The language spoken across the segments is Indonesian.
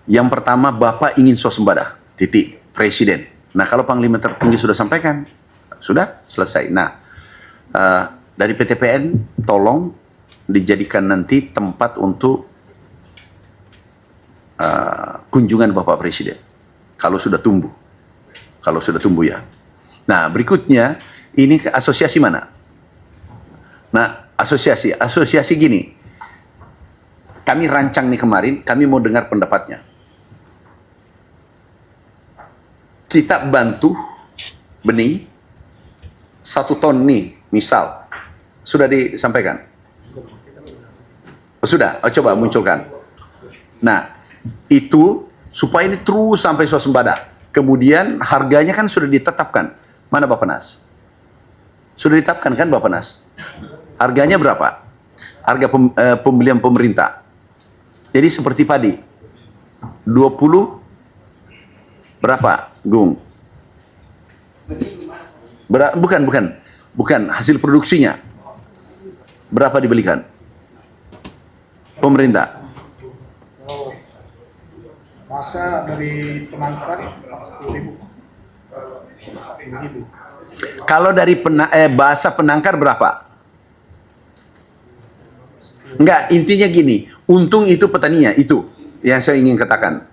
Yang pertama, Bapak ingin swasembada, titik, Presiden. Nah, kalau Panglima tertinggi sudah sampaikan, sudah selesai. Nah, dari PTPN, tolong dijadikan nanti tempat untuk kunjungan Bapak Presiden. Kalau sudah tumbuh. Kalau sudah tumbuh ya. Nah, berikutnya, ini ke asosiasi mana? Nah, asosiasi gini. Kami rancang nih kemarin, kami mau dengar pendapatnya. Kita bantu benih 1 ton nih, misal. Sudah disampaikan? Oh, sudah? Oh, coba munculkan. Nah, itu supaya ini terus sampai swasembada. Kemudian harganya kan sudah ditetapkan. Mana Bapak Nas? Sudah ditetapkan kan Bapak Nas? Harganya berapa? Harga pembelian pemerintah. Jadi seperti padi. 20 berapa, Gung? Bukan hasil produksinya. Berapa dibelikan? Pemerintah. Masa dari penangkar 10.000. Kalau dari bahasa penangkar berapa? Enggak, intinya gini, untung itu petaninya, itu yang saya ingin katakan.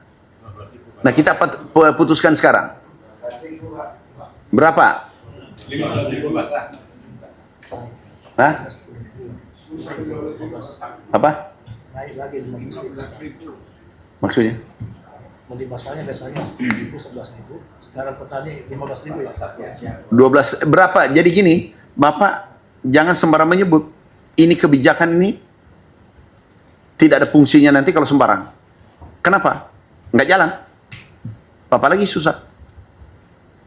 Nah, kita putuskan sekarang. Berapa? 15.000 basah. Hah? Apa? Naik lagi 15.000. Maksudnya? Beli basahnya biasanya 10.000, 11.000. Sekarang petani 15.000 ya. 12 berapa? Jadi gini, Bapak jangan sembarang menyebut. Ini kebijakan ini tidak ada fungsinya nanti kalau sembarang. Kenapa? Nggak jalan. Apalagi susah.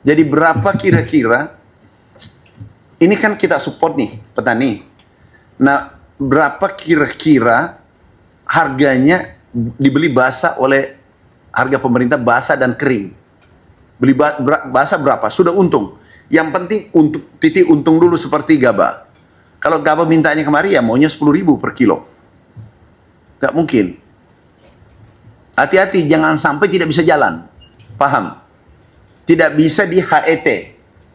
Jadi berapa kira-kira? Ini kan kita support nih petani. Nah, berapa kira-kira harganya dibeli basah oleh harga pemerintah basah dan kering? Beli basah berapa? Sudah untung. Yang penting untuk titik untung dulu seperti gabah. Kalau gabah mintanya kemari ya maunya 10.000 per kilo. Gak mungkin. Hati-hati jangan sampai tidak bisa jalan. Paham? Tidak bisa di HET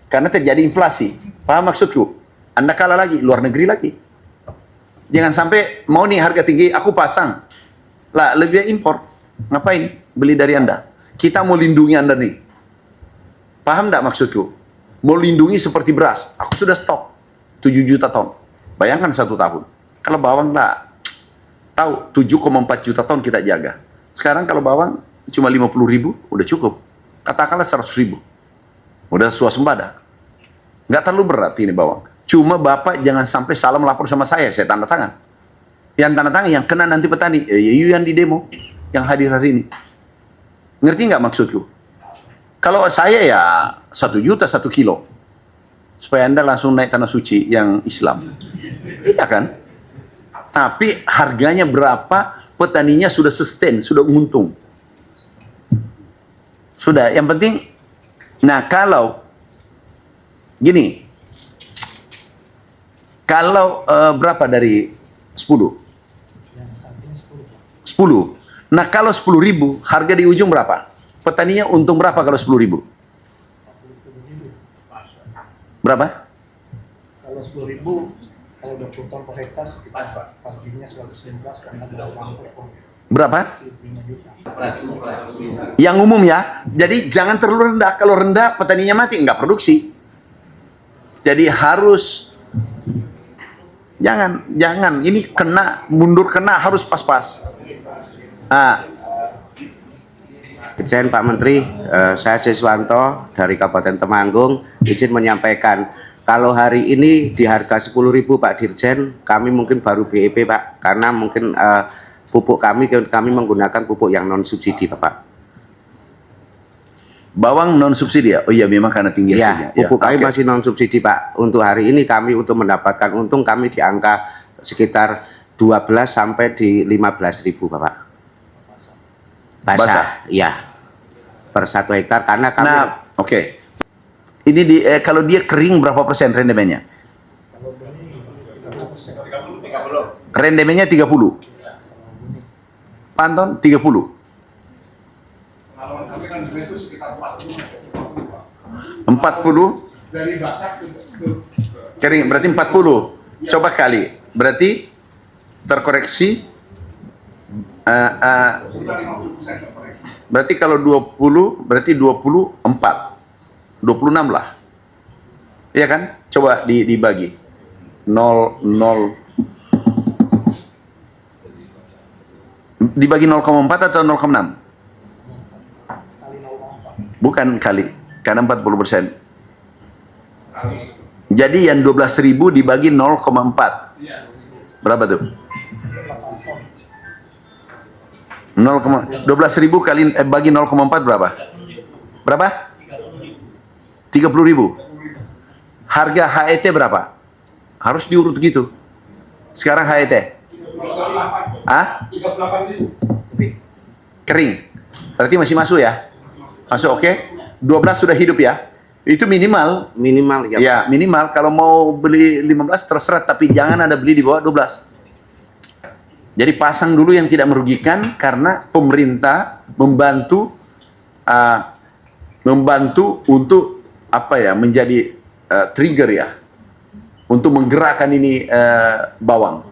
karena terjadi inflasi. Paham maksudku? Anda kalah lagi, luar negeri lagi. Jangan sampai mau nih harga tinggi aku pasang. Lah lebih impor. Ngapain beli dari Anda? Kita mau lindungi Anda nih. Paham enggak maksudku? Mau lindungi seperti beras. Aku sudah stok 7 juta ton. Bayangkan 1 tahun. Kalau bawang enggak tahu 7,4 juta ton kita jaga. Sekarang kalau bawang cuma 50.000 udah cukup. Katakanlah 100.000. Udah swasembada. Nggak terlalu berat ini bawang. Cuma Bapak jangan sampai salah melapor sama saya tanda tangan. Yang tanda tangan yang kena nanti petani. Yang di demo, yang hadir hari ini. Ngerti nggak maksudku? Kalau saya ya 1 juta 1 kilo. Supaya Anda langsung naik tanah suci yang Islam. Iya kan? Tapi harganya berapa, petaninya sudah sustain, sudah untung. Sudah, yang penting, nah kalau gini, kalau berapa dari 10? 10. Nah kalau 10.000, harga di ujung berapa? Petaninya untung berapa kalau 10.000? Berapa? Kalau 10.000, kalau 20 ton per hektar sekitar harganya 115 karena bawang Berapa? 5 juta. Yang umum ya. Jadi jangan terlalu rendah. Kalau rendah petaninya mati, nggak produksi. Jadi harus jangan ini kena mundur kena harus pas-pas. Dirjen Pak Menteri, saya Siswanto dari Kabupaten Temanggung izin menyampaikan kalau hari ini di harga 10.000 Pak Dirjen, kami mungkin baru BEP Pak, karena mungkin pupuk kami menggunakan pupuk yang non subsidi Bapak. Bawang non subsidi ya? Oh iya memang karena tinggi ya, pupuk kami masih non subsidi Pak. Untuk hari ini kami untuk mendapatkan untung kami di angka sekitar 12 sampai di 15.000 Bapak. Basah. Ya. Per 1 hektar karena kami. Nah, oke. Ini kalau dia kering berapa persen rendemennya? Kalau benih 30%. Rendemennya 30. Panton 30. itu sekitar 40. 40 Dari basah ke kering berarti 40. Coba kali. Berarti terkoreksi sekitar 50% terkoreksi. berarti kalau 20 berarti 24. 26 lah. Iya kan? Coba dibagi. 0 dibagi 0,4 atau 0,6? Kali 0,4. Bukan kali, karena 40%. Jadi yang 12.000 dibagi 0,4. Iya. Berapa tuh? 8 ton. 12.000 kali bagi 0,4 berapa? Berapa? 30.000. Harga HET berapa? Harus diurut gitu. Sekarang HET. 38. Ah? 38 Kering. Berarti masih masuk ya? Masuk, oke? 12 sudah hidup ya? Itu minimal. Minimal ya. Ya, minimal. Kalau mau beli 15 terserah, tapi jangan ada beli di bawah 12. Jadi pasang dulu yang tidak merugikan, karena pemerintah membantu untuk apa ya, menjadi trigger ya, untuk menggerakkan ini bawang.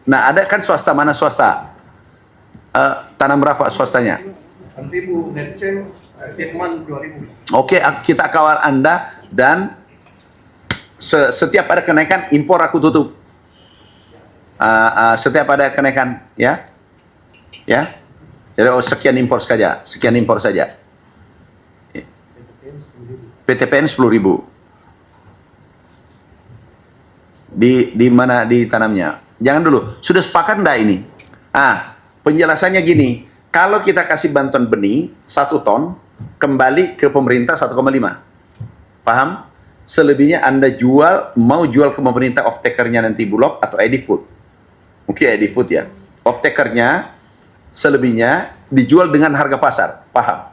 Nah, ada kan swasta, mana swasta? Tanam berapa swastanya? Nanti Bu Netcen, Hitman 2000. Oke, kita kawal Anda, dan setiap ada kenaikan impor aku tutup. Setiap ada kenaikan, ya. Jadi sekian impor saja, PTPN 10.000. PTPN 10.000. Di mana ditanamnya? Jangan dulu. Sudah sepakat enggak ini? Penjelasannya gini. Kalau kita kasih bantuan benih 1 ton, kembali ke pemerintah 1,5. Paham? Selebihnya Anda mau jual ke pemerintah, off-takernya nanti Bulog atau Edifood. Mungkin Edifood ya. Off-takernya, selebihnya dijual dengan harga pasar. Paham?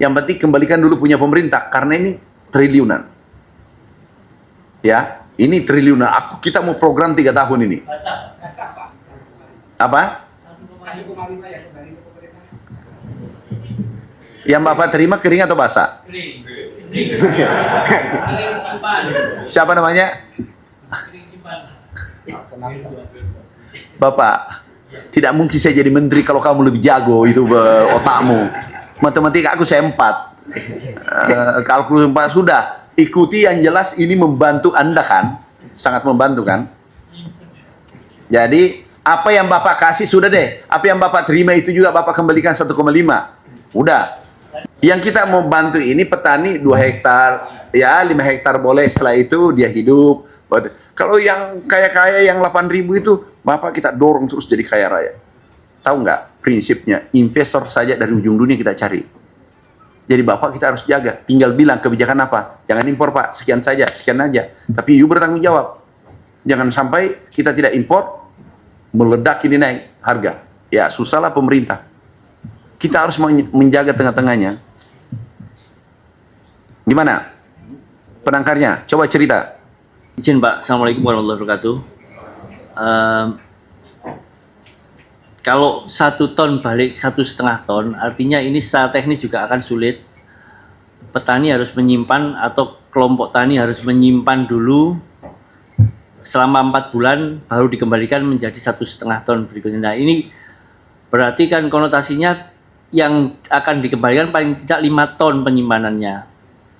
Yang penting kembalikan dulu punya pemerintah, karena ini triliunan. Ya, ini triliunan. Kita mau program 3 tahun ini. Apa? Yang Bapak terima kering atau basah? Kering. Kering simpan. Siapa namanya? Kering simpan. Bapak, tidak mungkin saya jadi menteri kalau kamu lebih jago itu otakmu. Matematika aku saya 4. Kalkulus 4 sudah. Ikuti yang jelas, ini membantu Anda kan? Sangat membantu kan? Jadi, apa yang Bapak kasih sudah deh. Apa yang Bapak terima itu juga Bapak kembalikan 1,5. Udah. Yang kita mau bantu ini petani 2 hektar. Ya, 5 hektar boleh. Setelah itu dia hidup. Kalau yang kaya-kaya yang 8.000 itu, Bapak kita dorong terus jadi kaya raya. Tahu nggak prinsipnya? Investor saja dari ujung dunia kita cari. Jadi Bapak kita harus jaga. Tinggal bilang kebijakan apa. Jangan impor Pak, sekian saja, sekian aja. Tapi you bertanggung jawab. Jangan sampai kita tidak impor, meledak ini naik harga. Ya susahlah pemerintah. Kita harus menjaga tengah-tengahnya. Gimana? Penangkarnya, coba cerita. Izin Pak, Assalamualaikum warahmatullahi wabarakatuh. Kalau 1 ton balik 1,5 ton, artinya ini secara teknis juga akan sulit. Petani harus menyimpan, atau kelompok tani harus menyimpan dulu selama 4 bulan, baru dikembalikan menjadi 1,5 ton berikutnya. Nah ini berarti kan konotasinya yang akan dikembalikan paling tidak 5 ton penyimpanannya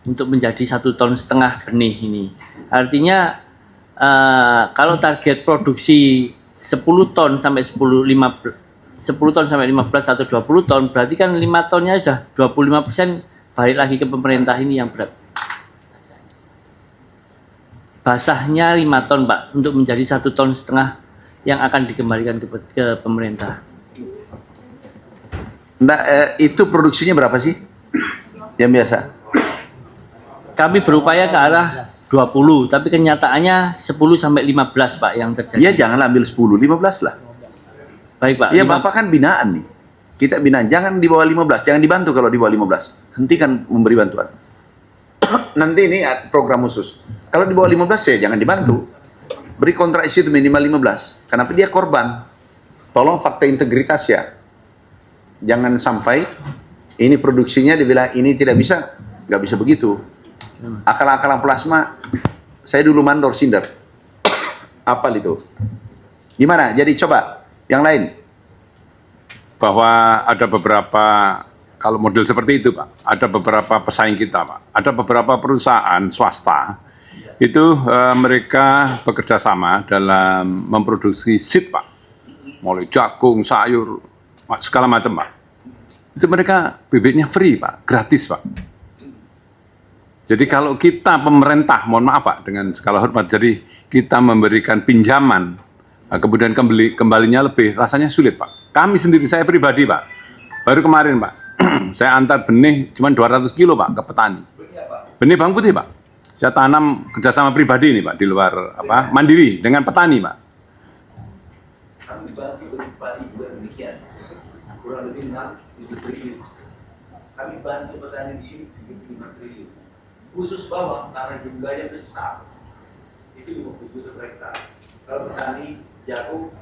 untuk menjadi 1,5 ton benih ini. Artinya kalau target produksi 10 ton sampai 15 atau 20 ton, berarti kan 5 tonnya sudah 25% balik lagi ke pemerintah ini yang berat. Basahnya 5 ton Pak, untuk menjadi 1,5 ton yang akan dikembalikan ke pemerintah. Nah, itu produksinya berapa sih? Yang biasa? Kami berupaya ke arah 20, tapi kenyataannya 10 sampai 15 Pak yang terjadi. Ya jangan ambil 10, 15 lah. Baik Pak. Ya Bapak kan binaan nih. Kita binaan, jangan di bawah 15, jangan dibantu kalau di bawah 15. Hentikan memberi bantuan. Nanti ini program khusus. Kalau di bawah 15 ya jangan dibantu. Beri kontrak isi itu minimal 15. Kenapa dia korban? Tolong fakta integritas ya. Jangan sampai Ini produksinya dibilang ini tidak bisa, nggak bisa begitu. Akal-akalan plasma, saya dulu mandor sinder. Apal itu. Gimana? Jadi coba yang lain. Bahwa ada beberapa, kalau model seperti itu Pak, ada beberapa pesaing kita Pak, ada beberapa perusahaan swasta, itu mereka bekerja sama dalam memproduksi seed Pak, mulai jagung, sayur, segala macam Pak. Itu mereka bibitnya free Pak, gratis Pak. Jadi kalau kita pemerintah, mohon maaf Pak, dengan segala hormat, jadi kita memberikan pinjaman, kemudian kembalinya lebih, rasanya sulit Pak. Kami sendiri, saya pribadi Pak, baru kemarin Pak, saya antar benih cuma 200 kilo Pak ke petani. Benih bawang putih Pak. Saya tanam kerjasama pribadi ini Pak, di luar apa, mandiri dengan petani Pak. Kami bantu bupati juga demikian, kurang lebih 7 triliun. Kami bantu petani di sini 75 triliun. Khusus bawang karena jumlahnya besar, itu 50 juta per hektar. Kalau petani jagung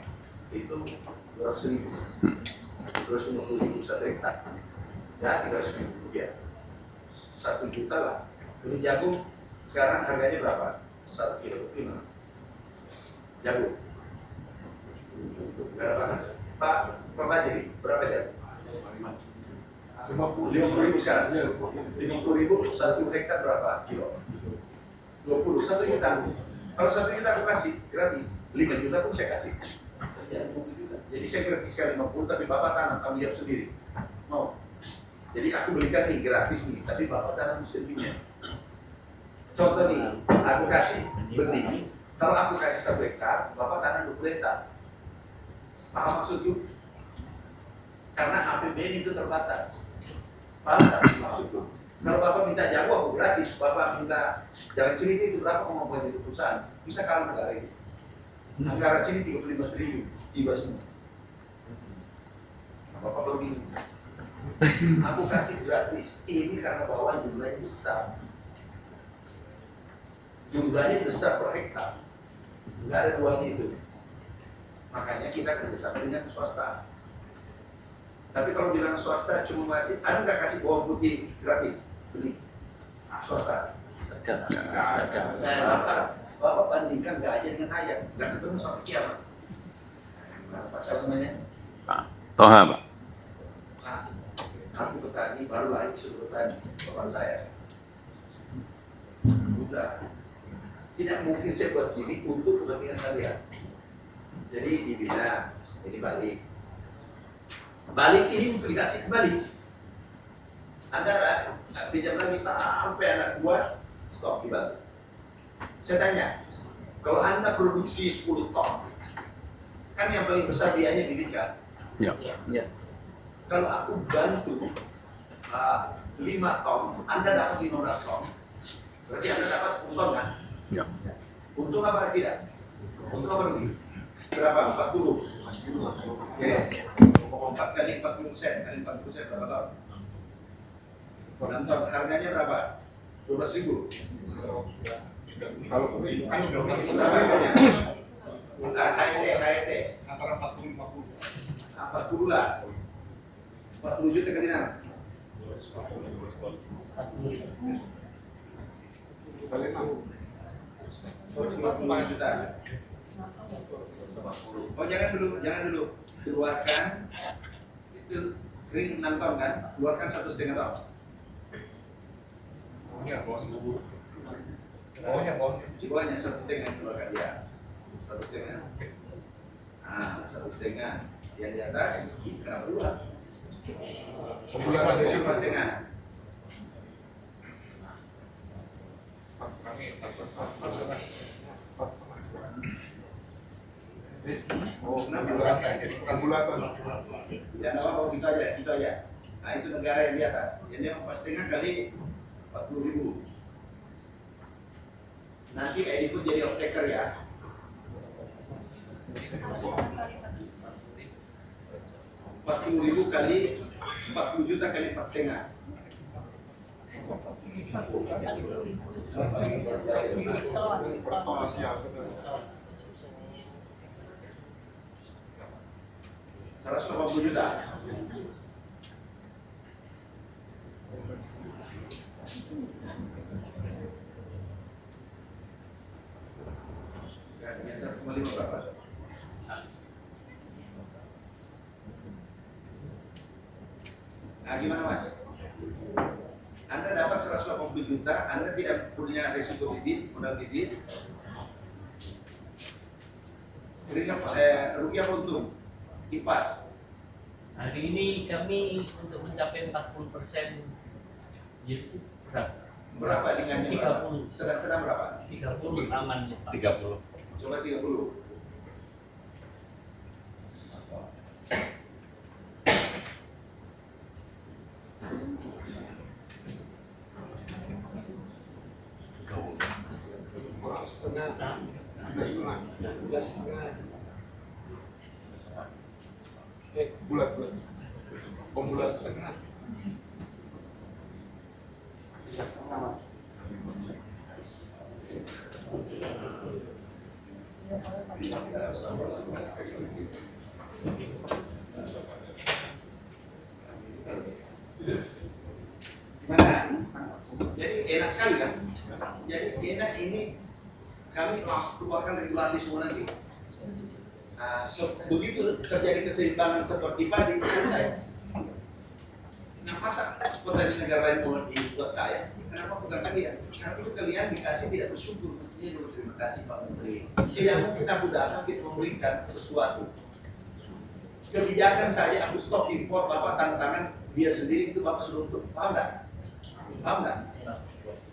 itu 200.000, 250.000 satu hektar, ya 300.000 rupiah, 1 juta lah. Kalau jagung sekarang harganya berapa? 1 kilo gimana? Jagung. Berapa mas? Pak Majiri, berapa jagung? 50.000 sekarang. 50.000 1 hektar berapa kilo? 20, 1 juta. Kalau 1 juta aku kasih gratis, 5 juta pun saya kasih. Jadi saya gratiskan 50, tapi Bapak tanam, kamu lihat sendiri. Mau? Jadi aku belikan nih gratis nih, tapi Bapak tanam sendirinya. Contoh nih, aku kasih benih, kalau aku kasih 1 hektar, Bapak tanam 20 hektar. Paham maksudku? Karena APBN itu terbatas. Paham tak maksudku? Kalau Bapak minta jago aku gratis, Bapak minta jangan cerita itu berapa kemampuan itu perusahaan, bisa kalah negara ini. Anggaran sini 35 triliun, tiba semua. Bapak baru ini. Aku kasih gratis, ini karena bawaan jumlahnya besar. Jumlahnya besar per hektar, nggak ada duanya itu. Makanya kita kerjasama dengan swasta. Tapi kalau bilang swasta cuma masih, ada nggak kasih bawang putih gratis? Beli swasta. Bapak bandingkan gajah dengan ayam, nggak ketemu sampai kiamat. Apa namanya? Pak Toha Pak. Aku petani, baru lagi sudah petani, bapak saya. Udah, tidak mungkin saya buat gini untuk kepentingan kalian. Jadi dibina, ini balik. Balik ini dikasih kembali. Anda pinjam lagi sampai anak buah, stop dibantu. Saya tanya, kalau Anda produksi 10 ton, kan yang paling besar biayanya bibit kan? Ya. Ya. Kalau aku bantu 5 ton, Anda dapat 15 ton, berarti Anda dapat 10 ton kan? Ya. Untung apa tidak? Untung apa rugi? Berapa? 40. Oke. 4 kali 40%, kali 40% berapa ton? 6 ton. Harganya berapa? 12.000. Kalau kan sudah Berapa harganya? HET. antara 40-50. 40 lah. 40 juta kali 6. Kali 6. 50 juta. Oh jangan dulu. Keluarkan itu ring 6 ton kan? Keluarkan 1,5 ton. Bawahnya bos. Bawahnya bos. Di bawahnya 1,5 keluarkan ya. 1,5. Ah, 1,5. Yang di atas kenapa 2? Sebulan aja sih 1,5. Oh, 6 bulan. Jadi kurang bulatan. Ya nggak apa-apa, gitu aja. Nah itu negara yang di atas. Jadi 4,5 kali 40.000. Nanti kayak pun jadi off-taker ya. 40.000 kali 40 juta kali 4,5. Juta. Nah, gimana Mas? Anda dapat 180 juta, Anda tidak punya resiko bibit, modal bibit. Rugi apa untung? Kipas. Hari ini kami untuk mencapai 40% yaitu berapa? Berapa dengannya? 30. Sedang berapa? 30 amannya Pak. 30. Coba 30. setengah, 13,5. Bulat. Bulat setengah. Gimana? Jadi enak sekali kan? Jadi enak ini kami langsung keluarkan regulasi semua nanti. Nah, begitu terjadi keseimbangan seperti padi, selesai. Nah, masa petani negara lain mau dibuat kaya? Kenapa bukan kalian? Karena itu kalian dikasih tidak bersyukur. Mestinya dulu terima kasih Pak Menteri. Tidak mungkin aku datang kita memberikan sesuatu. Kebijakan saja aku stop impor, Bapak tantangan dia sendiri itu Bapak sudah untuk paham nggak? Paham nggak?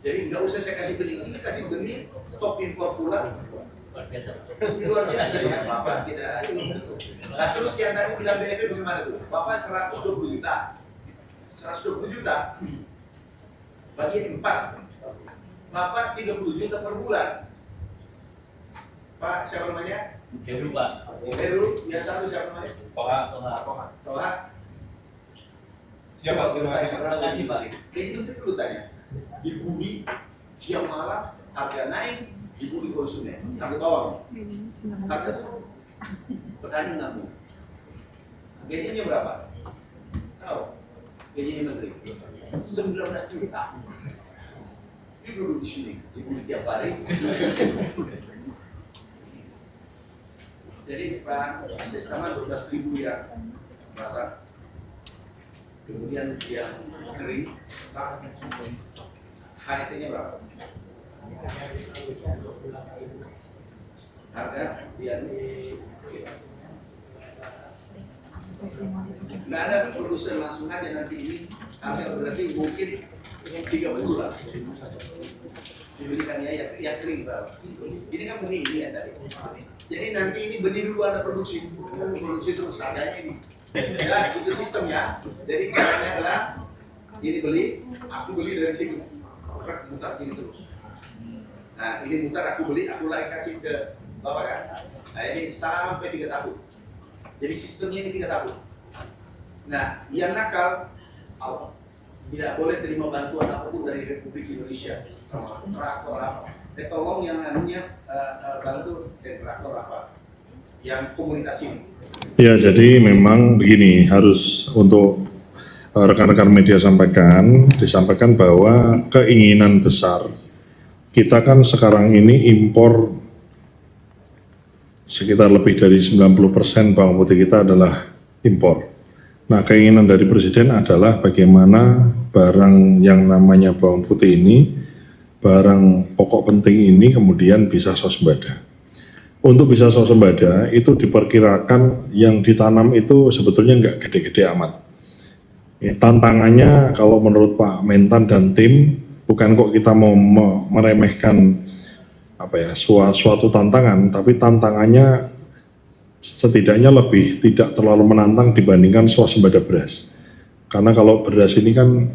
Jadi nggak usah saya kasih benih, ini kasih benih, stop impor pula. Luar biasa. Luar biasa ya Bapak tidak. Nah terus yang tadi bilang BEP bagaimana tuh? Bapak 120 juta. 120 juta bagi 4. Bapak 30 juta per bulan. Pak siapa namanya? Heru Pak. Heru, yang satu siapa namanya? Toha. Siapa? Terima kasih Pak. Itu dulu tanya. Di bumi siang malam harga naik, di bumi konsumen harga bawang. Harga turun. Petani ngamuk. Gajinya berapa? Tahu? Gajinya menteri 19 juta. Dia duduk di sini, di bumi tiap hari. Jadi Pak, setengah 12.000 yang basah. Kemudian yang kering, Pak, HET-nya berapa? Harga dia nggak ada produsen langsung aja nanti ini harga berarti mungkin 3 bulan diberikan ya kering berapa? Ini kan benih ini ya tadi. Jadi nanti ini benih dulu ada produksi terus harganya ini. Nah, itu sistemnya. Jadi caranya adalah ini beli, aku beli dari sini. Mutar gini terus. Nah, ini mutar aku beli, aku lagi kasih ke Bapak kan. Nah, ini sampai 3 tahun. Jadi sistemnya ini 3 tahun. Nah, yang nakal tidak boleh terima bantuan apapun dari Republik Indonesia. Traktor apa? Tolong yang anunya bantu traktor apa? Yang komunitas ini. Ya, jadi memang begini, harus untuk rekan-rekan media disampaikan bahwa keinginan besar kita kan sekarang ini impor sekitar lebih dari 90% bawang putih kita adalah impor. Nah, keinginan dari Presiden adalah bagaimana barang yang namanya bawang putih ini, barang pokok penting ini kemudian bisa swasembada. Untuk bisa swasembada itu diperkirakan yang ditanam itu sebetulnya nggak gede-gede amat. Tantangannya kalau menurut Pak Mentan dan tim, bukan kok kita mau meremehkan suatu tantangan, tapi tantangannya setidaknya lebih tidak terlalu menantang dibandingkan swasembada beras. Karena kalau beras ini kan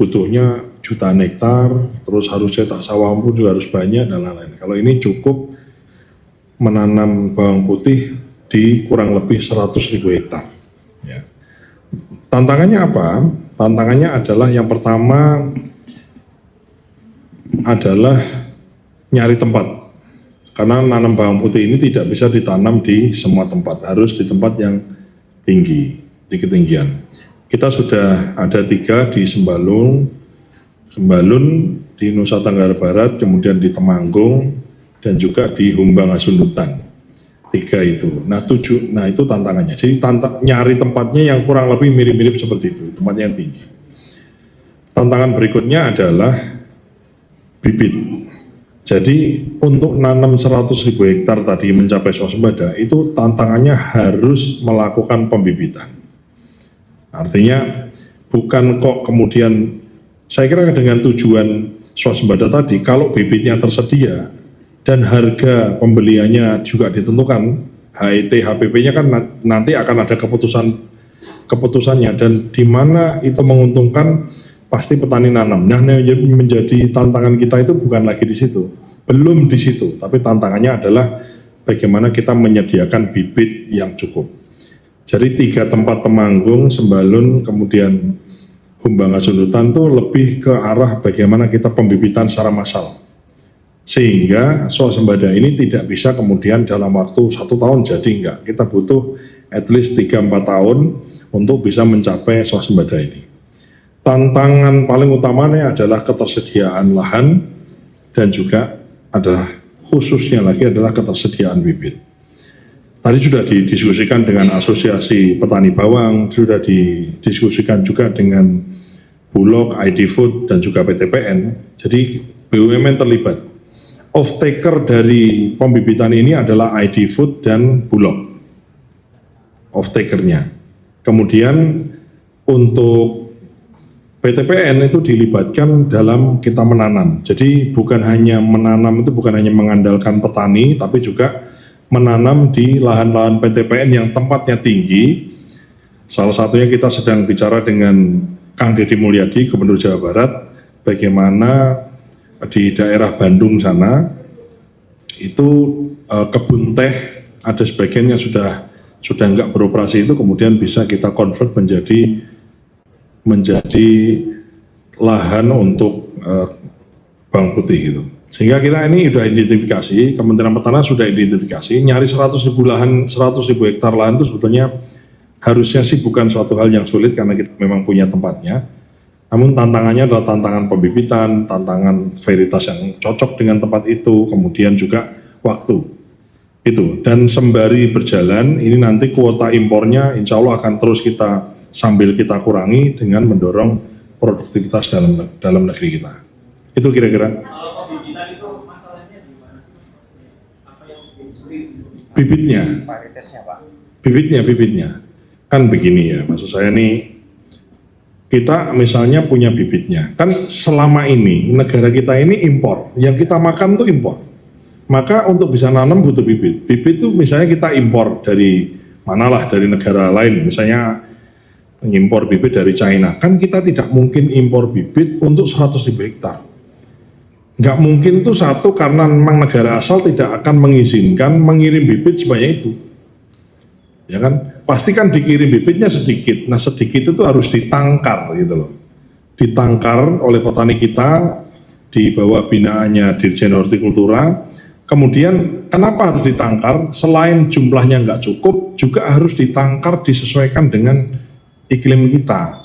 butuhnya jutaan hektar, terus harus cetak sawah pun juga harus banyak dan lain-lain. Kalau ini cukup menanam bawang putih di kurang lebih 100.000 hektar. Ya. Tantangannya apa? Tantangannya adalah yang pertama adalah nyari tempat. Karena nanam bawang putih ini tidak bisa ditanam di semua tempat, harus di tempat yang tinggi, di ketinggian. Kita sudah ada 3 di Sembalun di Nusa Tenggara Barat, kemudian di Temanggung, dan juga di Humbang Asundutan. Tiga itu. Nah itu tantangannya. Jadi nyari tempatnya yang kurang lebih mirip-mirip seperti itu, tempatnya yang tinggi. Tantangan berikutnya adalah bibit. Jadi untuk nanam 100.000 hektar tadi mencapai swasembada itu tantangannya harus melakukan pembibitan. Artinya bukan kok kemudian, saya kira dengan tujuan swasembada tadi, kalau bibitnya tersedia dan harga pembeliannya juga ditentukan, HET, HPP-nya kan nanti akan ada keputusannya, dan di mana itu menguntungkan pasti petani nanam. Nah, yang menjadi tantangan kita itu bukan lagi di situ, belum di situ, tapi tantangannya adalah bagaimana kita menyediakan bibit yang cukup. Jadi 3 tempat Temanggung, Sembalun, kemudian Humbangan Sundutan itu lebih ke arah bagaimana kita pembibitan secara massal. Sehingga swasembada ini tidak bisa kemudian dalam waktu 1 tahun jadi, enggak. Kita butuh at least 3-4 tahun untuk bisa mencapai swasembada ini. Tantangan paling utamanya adalah ketersediaan lahan dan juga adalah khususnya lagi adalah ketersediaan bibit. Tadi sudah didiskusikan dengan Asosiasi Petani Bawang, sudah didiskusikan juga dengan Bulog, ID Food, dan juga PTPN. Jadi BUMN terlibat. Off-taker dari pembibitan ini adalah ID Food dan Bulog. Off-takernya. Kemudian untuk PTPN itu dilibatkan dalam kita menanam. Jadi bukan hanya menanam itu bukan hanya mengandalkan petani, tapi juga menanam di lahan-lahan PTPN yang tempatnya tinggi. Salah satunya kita sedang bicara dengan Kang Deddy Mulyadi, Gubernur Jawa Barat, bagaimana di daerah Bandung sana itu kebun teh ada sebagian yang sudah enggak beroperasi, itu kemudian bisa kita convert menjadi lahan untuk bawang putih gitu. Sehingga kita ini sudah identifikasi, Kementerian Pertanian sudah identifikasi, nyari 100.000 hektar lahan itu sebetulnya harusnya sih bukan suatu hal yang sulit karena kita memang punya tempatnya. Namun tantangannya adalah tantangan pembibitan, tantangan varietas yang cocok dengan tempat itu, kemudian juga waktu. Itu. Dan sembari berjalan, ini nanti kuota impornya insya Allah akan terus sambil kita kurangi dengan mendorong produktivitas dalam negeri kita. Itu kira-kira. Bibitnya. Kan begini ya, maksud saya nih, kita misalnya punya bibitnya. Kan selama ini negara kita ini impor, yang kita makan tuh impor. Maka untuk bisa nanam butuh bibit. Bibit itu misalnya kita impor dari manalah, dari negara lain, misalnya mengimpor bibit dari China. Kan kita tidak mungkin impor bibit untuk 100.000 hektar. Nggak mungkin tuh satu, karena memang negara asal tidak akan mengizinkan mengirim bibit sebanyak itu. Ya kan? Pasti kan dikirim bibitnya sedikit. Nah sedikit itu harus ditangkar gitu loh. Ditangkar oleh petani kita di bawah binaannya Dirjen Hortikultura. Kemudian kenapa harus ditangkar? Selain jumlahnya nggak cukup, juga harus ditangkar disesuaikan dengan iklim kita.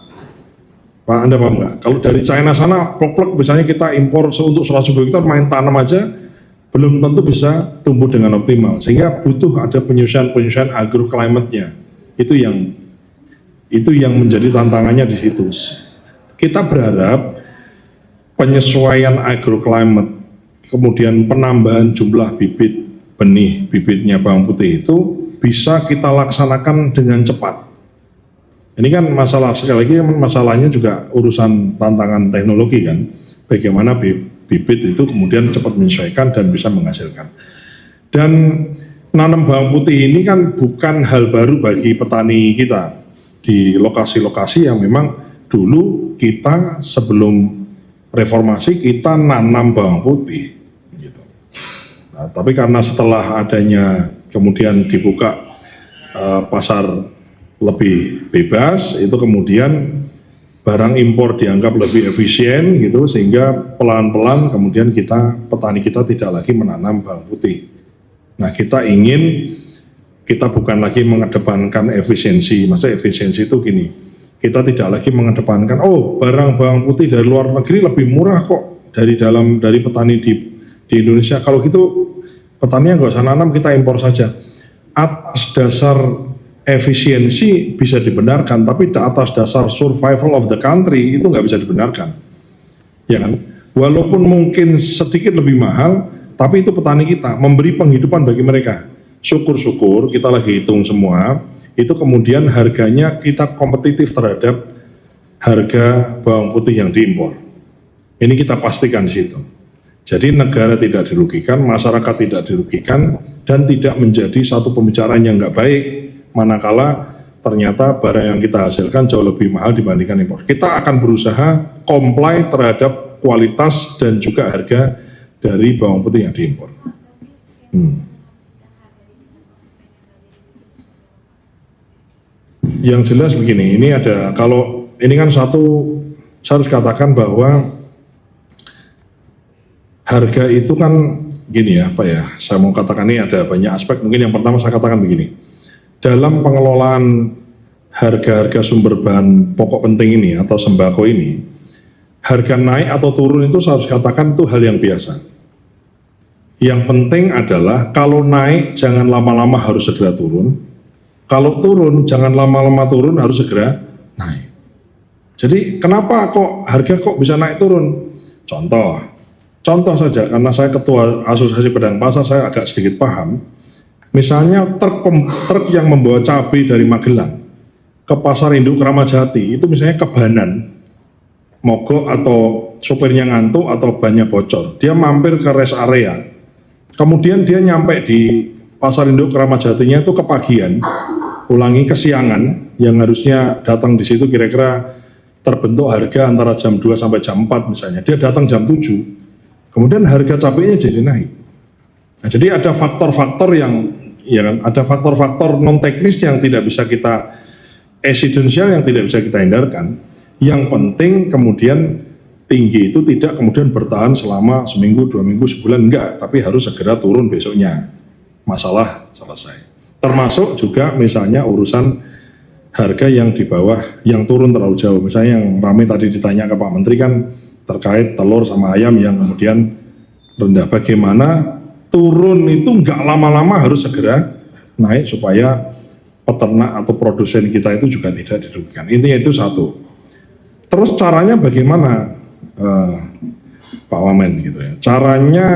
Pak, Anda paham nggak? Kalau dari China sana, plek-plek misalnya kita impor untuk 100.000 hektar, main tanam aja, belum tentu bisa tumbuh dengan optimal. Sehingga butuh ada penyusuan agroclimate-nya. Itu yang menjadi tantangannya di situ. Kita berharap penyesuaian agroclimate, kemudian penambahan jumlah benih bibitnya bawang putih itu bisa kita laksanakan dengan cepat. Ini kan masalah, sekali lagi masalahnya juga urusan tantangan teknologi kan. Bagaimana bibit itu kemudian cepat menyesuaikan dan bisa menghasilkan. Dan nanam bawang putih ini kan bukan hal baru bagi petani kita. Di lokasi-lokasi yang memang dulu kita sebelum reformasi kita nanam bawang putih. Gitu. Nah, tapi karena setelah adanya kemudian dibuka pasar lebih bebas, itu kemudian barang impor dianggap lebih efisien gitu, sehingga pelan-pelan kemudian petani kita tidak lagi menanam bawang putih. Nah kita bukan lagi mengedepankan efisiensi. Maksudnya efisiensi itu gini, kita tidak lagi mengedepankan barang bawang putih dari luar negeri lebih murah kok dari petani di Indonesia. Kalau gitu petani nggak usah nanam, kita impor saja. atas dasar efisiensi bisa dibenarkan, tapi atas dasar survival of the country itu nggak bisa dibenarkan, ya kan? Walaupun mungkin sedikit lebih mahal, tapi itu petani kita memberi penghidupan bagi mereka. Syukur-syukur kita lagi hitung semua, itu kemudian harganya kita kompetitif terhadap harga bawang putih yang diimpor. Ini kita pastikan di situ. Jadi negara tidak dirugikan, masyarakat tidak dirugikan, dan tidak menjadi satu pembicaraan yang nggak baik, manakala ternyata barang yang kita hasilkan jauh lebih mahal dibandingkan impor. Kita akan berusaha comply terhadap kualitas dan juga harga dari bawang putih yang diimpor. Yang jelas begini, ini ada, kalau ini kan satu, saya harus katakan bahwa harga itu kan gini ya, apa ya, saya mau katakan ini ada banyak aspek. Mungkin yang pertama saya katakan begini, dalam pengelolaan harga-harga sumber bahan pokok penting ini atau sembako ini, harga naik atau turun itu saya harus katakan itu hal yang biasa. Yang penting adalah kalau naik jangan lama-lama harus segera turun, kalau turun jangan lama-lama turun harus segera naik. Jadi kenapa kok harga kok bisa naik turun? Contoh saja, karena saya ketua Asosiasi Pedagang Pasar, saya agak sedikit paham. Misalnya truk yang membawa cabai dari Magelang ke pasar induk Kramat Jati, itu misalnya kebanan, mogok atau sopirnya ngantuk atau bannya bocor, dia mampir ke rest area, kemudian dia nyampe di pasar induk Kramat Jatinya itu kepagian, ulangi kesiangan, yang harusnya datang di situ kira-kira terbentuk harga antara jam 2 sampai jam 4 misalnya, dia datang jam 7. Kemudian harga cabainya jadi naik. Nah, jadi ada faktor-faktor yang, ya kan, ada faktor-faktor non teknis yang tidak bisa kita, eksidensial yang tidak bisa kita hindarkan. Yang penting kemudian tinggi itu tidak kemudian bertahan selama seminggu, 2 minggu, sebulan, enggak, tapi harus segera turun besoknya. Masalah selesai. Termasuk juga misalnya urusan harga yang di bawah, yang turun terlalu jauh. Misalnya yang ramai tadi ditanya ke Pak Menteri kan, terkait telur sama ayam yang kemudian rendah, bagaimana turun itu nggak lama-lama harus segera naik supaya peternak atau produsen kita itu juga tidak dirugikan. Intinya itu satu. Terus caranya bagaimana, Pak Wamen gitu ya? Caranya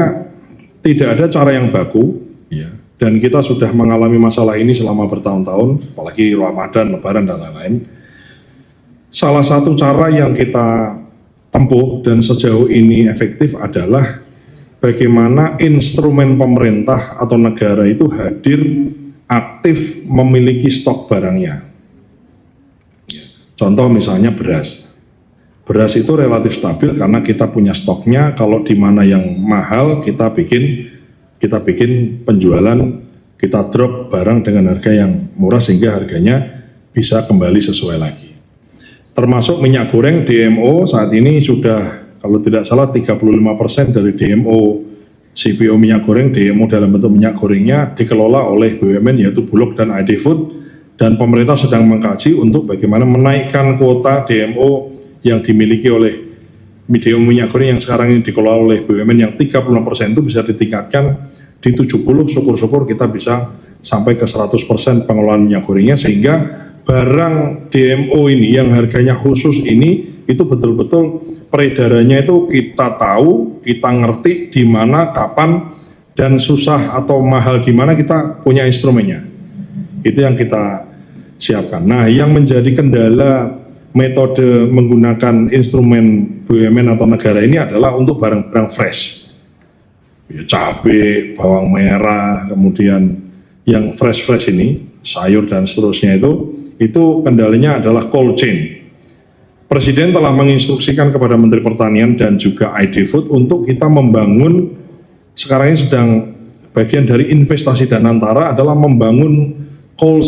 tidak ada cara yang baku, ya. Dan kita sudah mengalami masalah ini selama bertahun-tahun, apalagi Ramadan, Lebaran dan lain-lain. Salah satu cara yang kita tempuh dan sejauh ini efektif adalah bagaimana instrumen pemerintah atau negara itu hadir aktif memiliki stok barangnya. Contoh misalnya beras. Beras itu relatif stabil karena kita punya stoknya. Kalau di mana yang mahal kita bikin penjualan, kita drop barang dengan harga yang murah sehingga harganya bisa kembali sesuai lagi. Termasuk minyak goreng DMO saat ini sudah, kalau tidak salah 35% dari DMO CPO minyak goreng, DMO dalam bentuk minyak gorengnya dikelola oleh BUMN yaitu Bulog dan ID Food, dan pemerintah sedang mengkaji untuk bagaimana menaikkan kuota DMO yang dimiliki oleh DMO minyak goreng yang sekarang ini dikelola oleh BUMN yang 36% itu bisa ditingkatkan di 70, syukur-syukur kita bisa sampai ke 100% pengelolaan minyak gorengnya, sehingga barang DMO ini yang harganya khusus ini itu betul-betul peredarannya itu kita tahu, kita ngerti di mana, kapan, dan susah atau mahal di mana kita punya instrumennya. Itu yang kita siapkan. Nah, yang menjadi kendala metode menggunakan instrumen BUMN atau negara ini adalah untuk barang-barang fresh. Ya, cabai, bawang merah, kemudian yang fresh-fresh ini, sayur dan seterusnya itu kendalanya adalah cold chain. Presiden telah menginstruksikan kepada Menteri Pertanian dan juga ID Food untuk kita membangun, sekarang ini sedang bagian dari investasi Danantara adalah membangun cold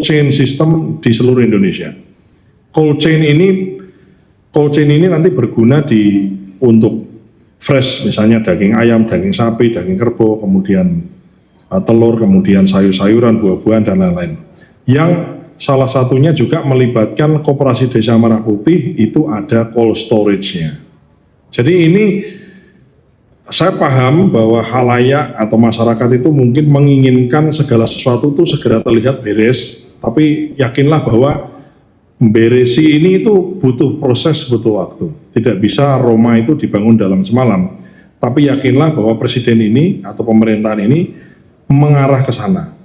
chain system di seluruh Indonesia. Cold chain ini nanti berguna untuk fresh, misalnya daging ayam, daging sapi, daging kerbau, kemudian telur, kemudian sayur-sayuran, buah-buahan dan lain-lain. Yang salah satunya juga melibatkan Koperasi Desa Merah Putih, itu ada cold storage-nya. Jadi ini saya paham bahwa halayak atau masyarakat itu mungkin menginginkan segala sesuatu itu segera terlihat beres, tapi yakinlah bahwa memberesi ini itu butuh proses, butuh waktu. Tidak bisa Roma itu dibangun dalam semalam. Tapi yakinlah bahwa presiden ini atau pemerintahan ini mengarah ke sana.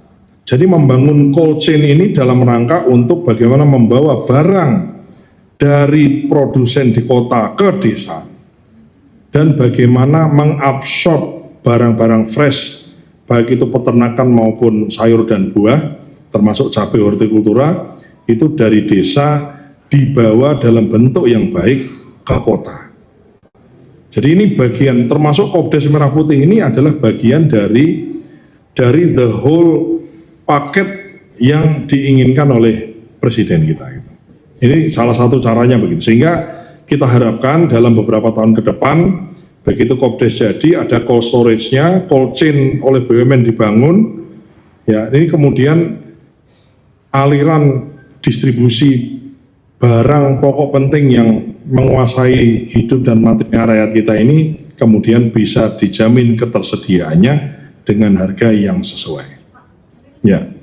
Jadi membangun cold chain ini dalam rangka untuk bagaimana membawa barang dari produsen di kota ke desa. Dan bagaimana mengabsorb barang-barang fresh, baik itu peternakan maupun sayur dan buah, termasuk cabai hortikultura, itu dari desa dibawa dalam bentuk yang baik ke kota. Jadi ini bagian, termasuk Kopdes Merah Putih ini adalah bagian dari the whole paket yang diinginkan oleh presiden kita. Ini salah satu caranya begitu. Sehingga kita harapkan dalam beberapa tahun ke depan, begitu Kopdes jadi, ada cold storage-nya, cold chain oleh BUMN dibangun, ya ini kemudian aliran distribusi barang pokok penting yang menguasai hidup dan matinya rakyat kita ini kemudian bisa dijamin ketersediaannya dengan harga yang sesuai. Ya.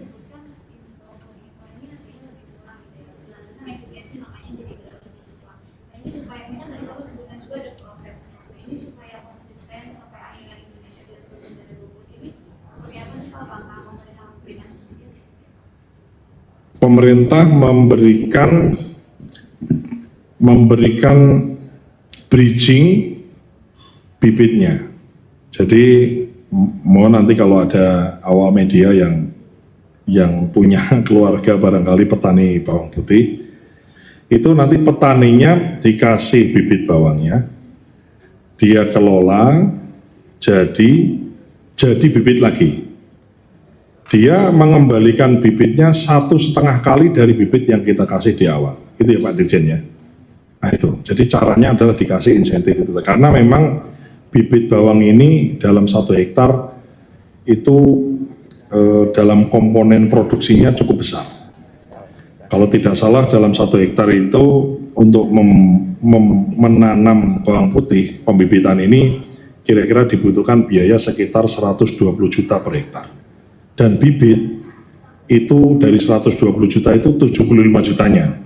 Pemerintah memberikan bridging bibitnya. Jadi mohon nanti kalau ada awak media yang punya keluarga barangkali petani bawang putih, itu nanti petaninya dikasih bibit bawangnya, dia kelola jadi bibit lagi. Dia mengembalikan bibitnya 1,5 kali dari bibit yang kita kasih di awal. Itu ya Pak Dirjen ya. Nah itu, jadi caranya adalah dikasih insentif itu. Karena memang bibit bawang ini dalam 1 hektar itu dalam komponen produksinya cukup besar. Kalau tidak salah dalam 1 hektar itu untuk menanam bawang putih, pembibitan ini kira-kira dibutuhkan biaya sekitar 120 juta per hektar. Dan bibit itu dari 120 juta itu 75 jutanya.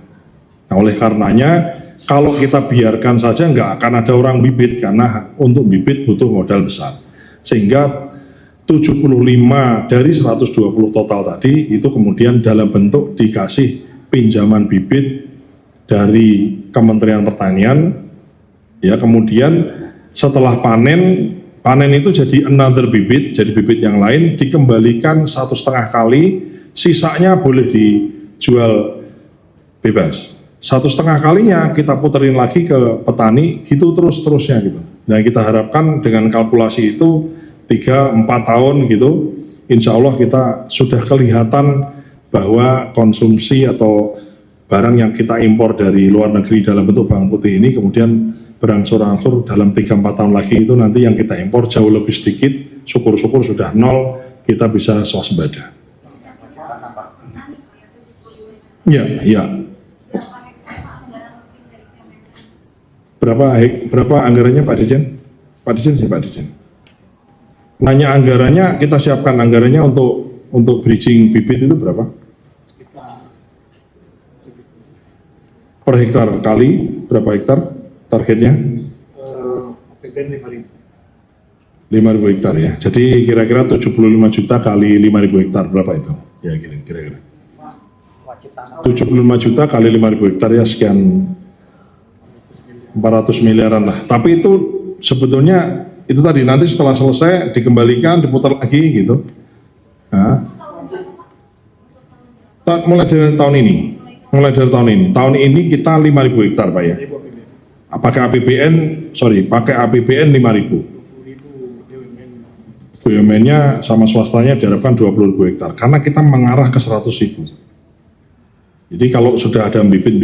Nah, oleh karenanya kalau kita biarkan saja nggak akan ada orang bibit karena untuk bibit butuh modal besar. Sehingga 75 dari 120 total tadi itu kemudian dalam bentuk dikasih pinjaman bibit dari Kementerian Pertanian. Ya, kemudian setelah panen itu jadi another bibit, jadi bibit yang lain dikembalikan 1,5 kali, sisanya boleh dijual bebas. 1,5 kalinya kita puterin lagi ke petani, gitu terus-terusnya gitu. Dan kita harapkan dengan kalkulasi itu 3-4 tahun gitu, insya Allah kita sudah kelihatan bahwa konsumsi atau barang yang kita impor dari luar negeri dalam bentuk bawang putih ini kemudian berangsur-angsur dalam 3-4 tahun lagi itu nanti yang kita impor jauh lebih sedikit, syukur-syukur sudah 0, kita bisa swasembada. Ya. Berapa anggarannya Pak Dirjen? Pak Dirjen. Nanya anggarannya, kita siapkan anggarannya untuk bridging bibit itu berapa? Per hektar kali, berapa hektar? Targetnya? APBN 5.000. 5.000 hektar ya. Jadi kira-kira 75 juta kali 5.000 hektar berapa itu? Ya kira-kira. 75 juta kali 5.000 hektar ya sekian 400 miliaran lah. Tapi itu sebetulnya itu tadi nanti setelah selesai dikembalikan, diputar lagi gitu. Nah, mulai dari tahun ini. Tahun ini kita 5.000 hektar Pak ya. Pakai APBN 5.000. BUMN-nya sama swastanya diharapkan 20.000 hektar. Karena kita mengarah ke 100.000. Jadi kalau sudah ada bibit,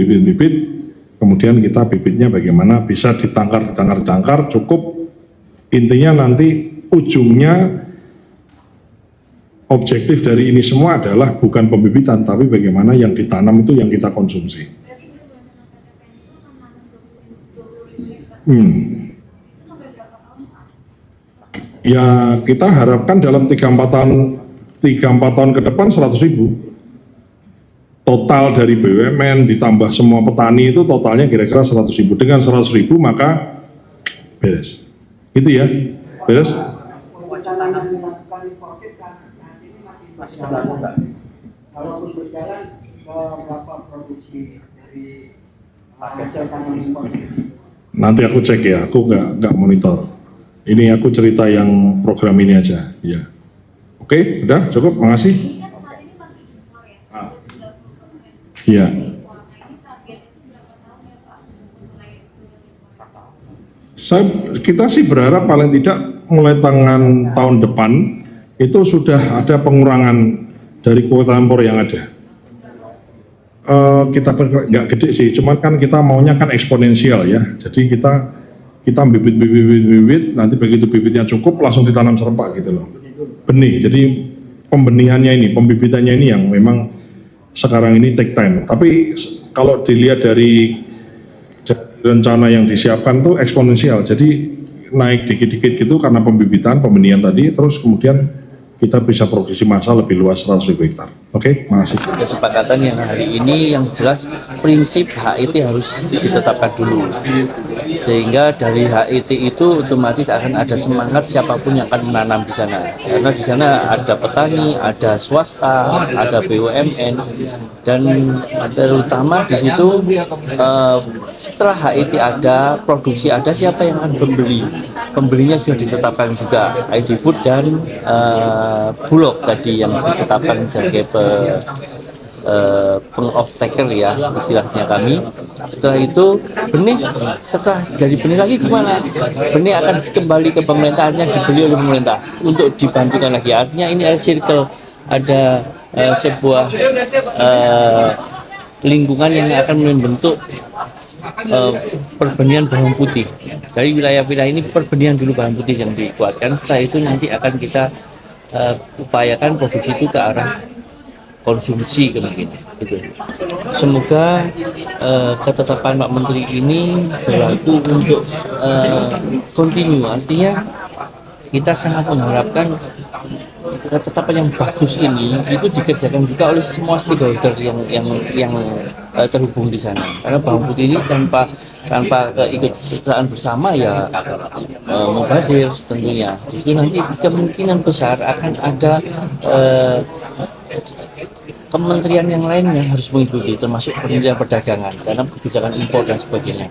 kemudian kita bibitnya bagaimana bisa ditangkar cukup. Intinya nanti ujungnya objektif dari ini semua adalah bukan pembibitan, tapi bagaimana yang ditanam itu yang kita konsumsi. Ya kita harapkan dalam 3-4 tahun ke depan 100.000. Total dari BUMN ditambah semua petani itu totalnya kira-kira 100.000. Dengan 100.000 maka beres. Itu ya, beres. Wacana yang dilakukan COVID kan saat ini masih dilakukan. Kalau berjalan berapa produksi dari hasil tanam impor? Nanti aku cek ya, aku nggak monitor. Ini aku cerita yang program ini aja, ya. Oke, udah cukup, makasih. Iya. Kita sih berharap paling tidak mulai tahun depan itu sudah ada pengurangan dari kuota impor yang ada. Kita nggak gede sih, cuman kan kita maunya kan eksponensial ya. Jadi kita bibit, nanti begitu bibitnya cukup langsung ditanam serempak gitu loh. Benih, jadi pembenihannya ini, pembibitannya ini yang memang sekarang ini take time. Tapi kalau dilihat dari rencana yang disiapkan tuh eksponensial. Jadi naik dikit-dikit gitu karena pembibitan, pembenihan tadi, terus kemudian kita bisa produksi massa lebih luas 100.000 hektar. Oke, makasih. Kesepakatan yang hari ini yang jelas prinsip HET harus ditetapkan dulu, sehingga dari HET itu otomatis akan ada semangat siapapun yang akan menanam di sana, karena di sana ada petani, ada swasta, ada BUMN, dan terutama di situ setelah HET ada, produksi ada, siapa yang akan membeli? Pembelinya sudah ditetapkan juga, ID Food dan Bulog tadi yang ditetapkan sebagai peng-off-taker ya istilahnya kami. Setelah itu benih, setelah jadi benih lagi gimana? Benih akan kembali ke pemerintahnya, dibeli oleh pemerintah untuk dibantukan lagi. Artinya ini ada circle, ada sebuah lingkungan yang akan membentuk perbenihan bawang putih. Dari wilayah-wilayah ini perbenihan dulu bawang putih yang dikuatkan. Setelah itu nanti akan kita upayakan produksi itu ke arah konsumsi kemungkinan gitu. Semoga ketetapan Pak Menteri ini berlaku untuk kontinu. Artinya kita sangat mengharapkan ketetapan yang bagus ini itu dikerjakan juga oleh semua stakeholder yang terhubung di sana. Karena bawang putih ini tanpa keikutsertaan bersama ya mubazir tentunya. Di situ nanti kemungkinan besar akan ada kementerian yang lain yang harus mengikuti, termasuk Kementerian Perdagangan karena kebijakan impor dan sebagainya.